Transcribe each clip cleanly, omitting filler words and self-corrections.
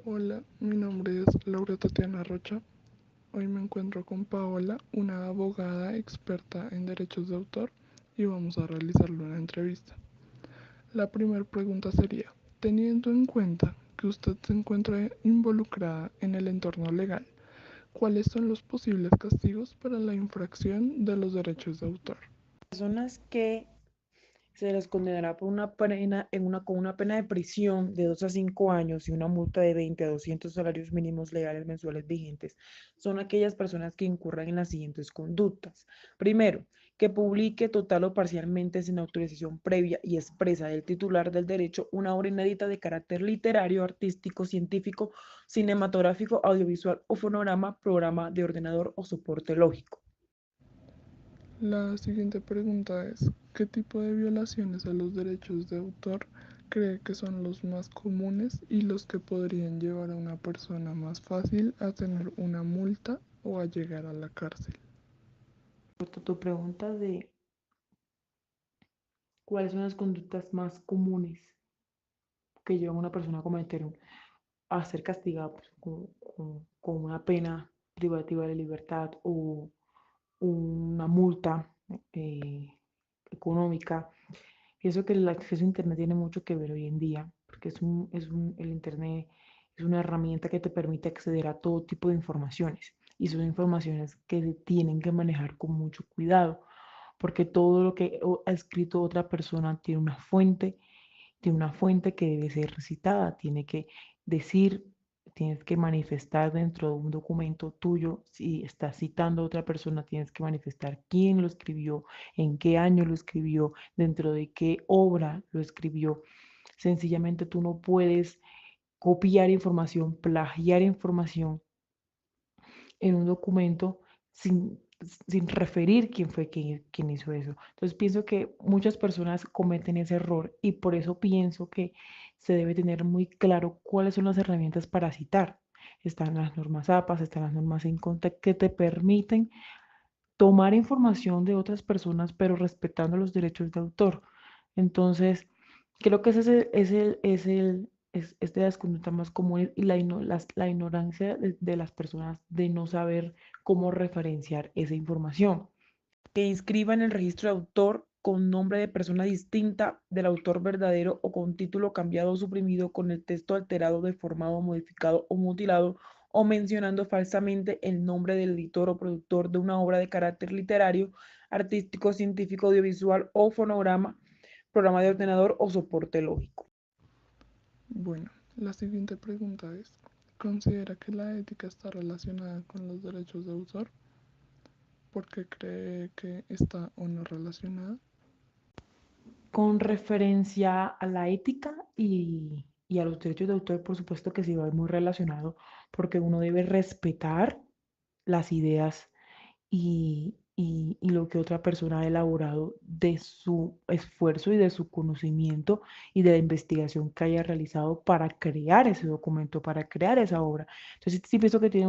Hola, mi nombre es Laura Tatiana Rocha. Hoy me encuentro con Paola, una abogada experta en derechos de autor, y vamos a realizarle una entrevista. La primera pregunta sería, teniendo en cuenta que usted se encuentra involucrada en el entorno legal, ¿cuáles son los posibles castigos para la infracción de los derechos de autor? Personas que se les condenará por una pena, con una pena de prisión de 2 a 5 años y una multa de 20 a 200 salarios mínimos legales mensuales vigentes son aquellas personas que incurran en las siguientes conductas. Primero, que publique total o parcialmente sin autorización previa y expresa del titular del derecho una obra inédita de carácter literario, artístico, científico, cinematográfico, audiovisual o fonograma, programa de ordenador o soporte lógico. La siguiente pregunta es, ¿qué tipo de violaciones a los derechos de autor cree que son los más comunes y los que podrían llevar a una persona más fácil a tener una multa o a llegar a la cárcel? Tu pregunta de cuáles son las conductas más comunes que llevan a una persona a a ser castigada pues, con una pena privativa de libertad o una multa eh, económica. Pienso que el acceso a Internet tiene mucho que ver hoy en día, porque el Internet es una herramienta que te permite acceder a todo tipo de informaciones y son informaciones que se tienen que manejar con mucho cuidado, porque todo lo que ha escrito otra persona tiene una fuente que debe ser recitada, tiene que decir, tienes que manifestar dentro de un documento tuyo, si estás citando a otra persona, tienes que manifestar quién lo escribió, en qué año lo escribió, dentro de qué obra lo escribió. Sencillamente tú no puedes copiar información, plagiar información en un documento sin, sin referir quién fue quien hizo eso. Entonces pienso que muchas personas cometen ese error y por eso pienso que se debe tener muy claro cuáles son las herramientas para citar. Están las normas APAS, están las normas en context que te permiten tomar información de otras personas, pero respetando los derechos de autor. Entonces, creo que ese es de las conductas más comunes y la ignorancia de las personas de no saber cómo referenciar esa información. Que inscriba en el registro de autor con nombre de persona distinta del autor verdadero o con título cambiado o suprimido, con el texto alterado, deformado, modificado o mutilado, o mencionando falsamente el nombre del editor o productor de una obra de carácter literario, artístico, científico, audiovisual o fonograma, programa de ordenador o soporte lógico. Bueno, la siguiente pregunta es, ¿considera que la ética está relacionada con los derechos de autor? ¿Por qué cree que está o no relacionada? Con referencia a la ética y a los derechos de autor, por supuesto que sí va muy relacionado, porque uno debe respetar las ideas y lo que otra persona ha elaborado de su esfuerzo y de su conocimiento y de la investigación que haya realizado para crear ese documento, para crear esa obra. Entonces, sí pienso que tiene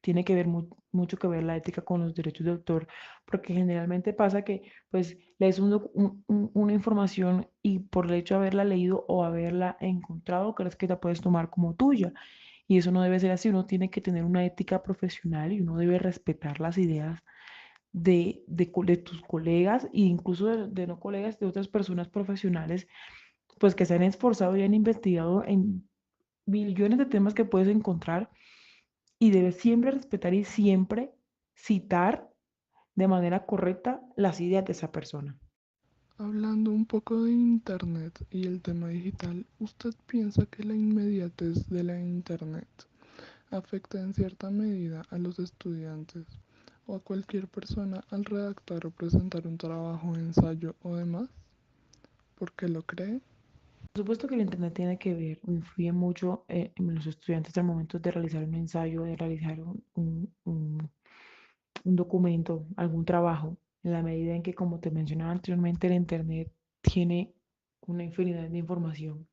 tiene que ver mucho que ver la ética con los derechos de autor, porque generalmente pasa que pues lees una información y por el hecho de haberla leído o haberla encontrado, crees que la puedes tomar como tuya. Y eso no debe ser así, uno tiene que tener una ética profesional y uno debe respetar las ideas de tus colegas e incluso de no colegas, de otras personas profesionales, pues que se han esforzado y han investigado en millones de temas que puedes encontrar y debes siempre respetar y siempre citar de manera correcta las ideas de esa persona. Hablando un poco de Internet y el tema digital, ¿usted piensa que la inmediatez de la Internet afecta en cierta medida a los estudiantes o a cualquier persona al redactar o presentar un trabajo, ensayo o demás? ¿Por qué lo cree? Por supuesto que el Internet tiene que ver o influye mucho en los estudiantes al momento de realizar un ensayo, de realizar un documento, algún trabajo, en la medida en que, como te mencionaba anteriormente, el Internet tiene una infinidad de información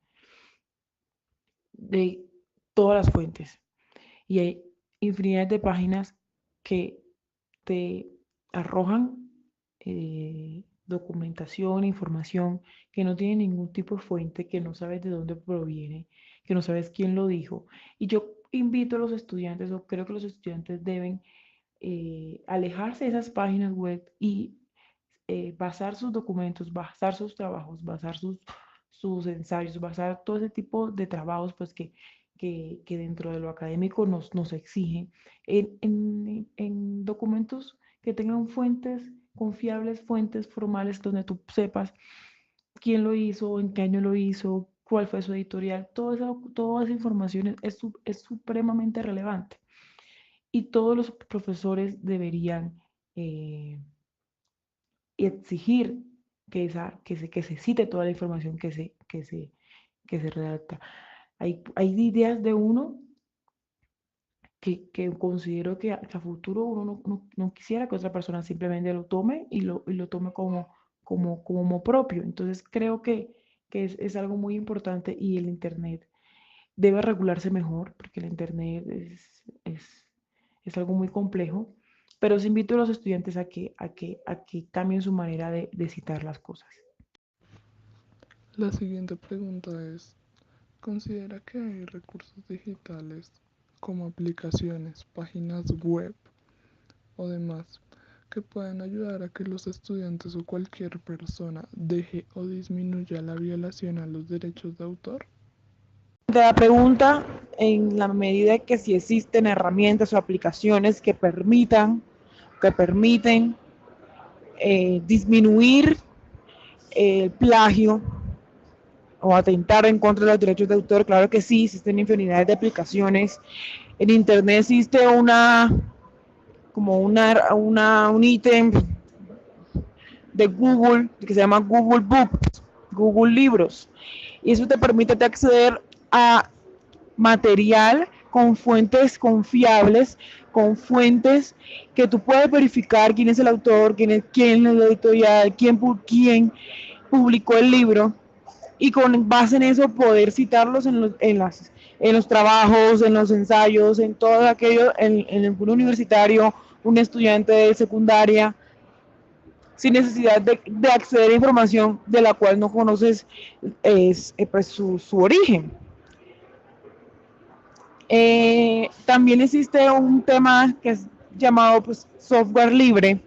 de todas las fuentes y hay infinidad de páginas que te arrojan documentación, información que no tiene ningún tipo de fuente, que no sabes de dónde proviene, que no sabes quién lo dijo. Y yo invito a los estudiantes, o creo que los estudiantes deben alejarse de esas páginas web y basar sus documentos, basar sus trabajos, basar sus ensayos, basar todo ese tipo de trabajos pues que dentro de lo académico nos exigen en documentos que tengan fuentes confiables, fuentes formales donde tú sepas quién lo hizo, en qué año lo hizo, cuál fue su editorial, toda esa información es supremamente relevante y todos los profesores deberían exigir que se cite toda la información que se redacta. Hay ideas de uno que considero que a futuro uno no quisiera que otra persona simplemente lo tome y lo tome como propio. Entonces creo que es algo muy importante y el Internet debe regularse mejor porque el Internet es algo muy complejo, pero os invito a los estudiantes a que cambien su manera de citar las cosas. La siguiente pregunta es, ¿considera que hay recursos digitales como aplicaciones, páginas web o demás que pueden ayudar a que los estudiantes o cualquier persona deje o disminuya la violación a los derechos de autor? De la pregunta, en la medida que si existen herramientas o aplicaciones que permiten disminuir el plagio o atentar en contra de los derechos de autor, claro que sí, existen infinidad de aplicaciones. En internet existe un ítem de Google que se llama Google Books, Google Libros, y eso te permite acceder a material con fuentes confiables, con fuentes que tú puedes verificar quién es el autor, quién es la editorial, quién publicó el libro, y con base en eso poder citarlos en los trabajos, en los ensayos, en todo aquello, en el universitario, un estudiante de secundaria, sin necesidad de acceder a información de la cual no conoces pues, su origen. También existe un tema que es llamado pues, software libre,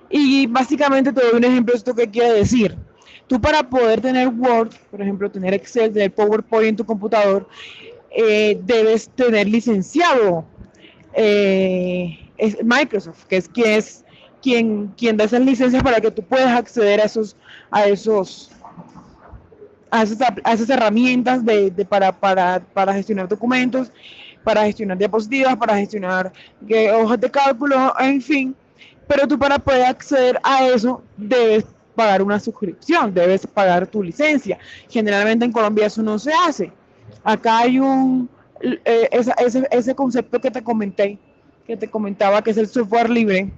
y básicamente te doy un ejemplo de esto que quiere decir. Tú para poder tener Word, por ejemplo, tener Excel, tener PowerPoint en tu computador, debes tener licenciado es Microsoft, que es quien da esas licencias para que tú puedas acceder a esas herramientas para gestionar documentos, para gestionar diapositivas, para gestionar hojas de cálculo, en fin. Pero tú para poder acceder a eso debes pagar una suscripción, debes pagar tu licencia. Generalmente en Colombia eso no se hace. Acá hay ese concepto que te comentaba, que es el software libre,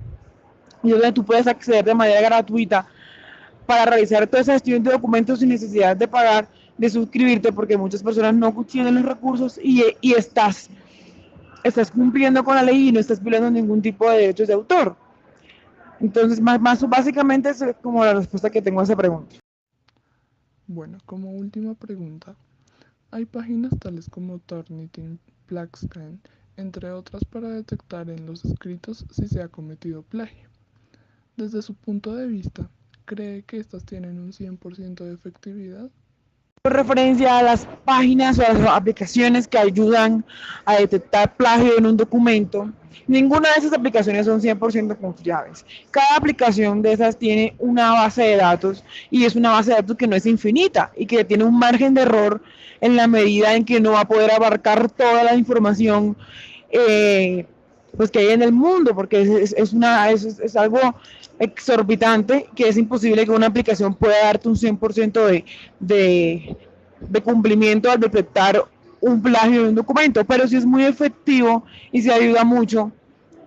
y donde tú puedes acceder de manera gratuita para realizar toda esa gestión de documentos sin necesidad de pagar, de suscribirte, porque muchas personas no tienen los recursos y estás cumpliendo con la ley y no estás violando ningún tipo de derechos de autor. Entonces, básicamente es como la respuesta que tengo a esa pregunta. Bueno, como última pregunta, hay páginas tales como Turnitin, Blackscan, entre otras para detectar en los escritos si se ha cometido plagio. Desde su punto de vista, ¿cree que estas tienen un 100% de efectividad? Referencia a las páginas o a las aplicaciones que ayudan a detectar plagio en un documento, ninguna de esas aplicaciones son 100% confiables. Cada aplicación de esas tiene una base de datos y es una base de datos que no es infinita y que tiene un margen de error en la medida en que no va a poder abarcar toda la información pues que hay en el mundo, porque es algo exorbitante que es imposible que una aplicación pueda darte un 100% de cumplimiento al detectar un plagio de un documento, pero sí es muy efectivo y se ayuda mucho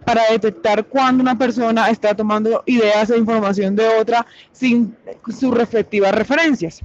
para detectar cuando una persona está tomando ideas e información de otra sin sus respectivas referencias.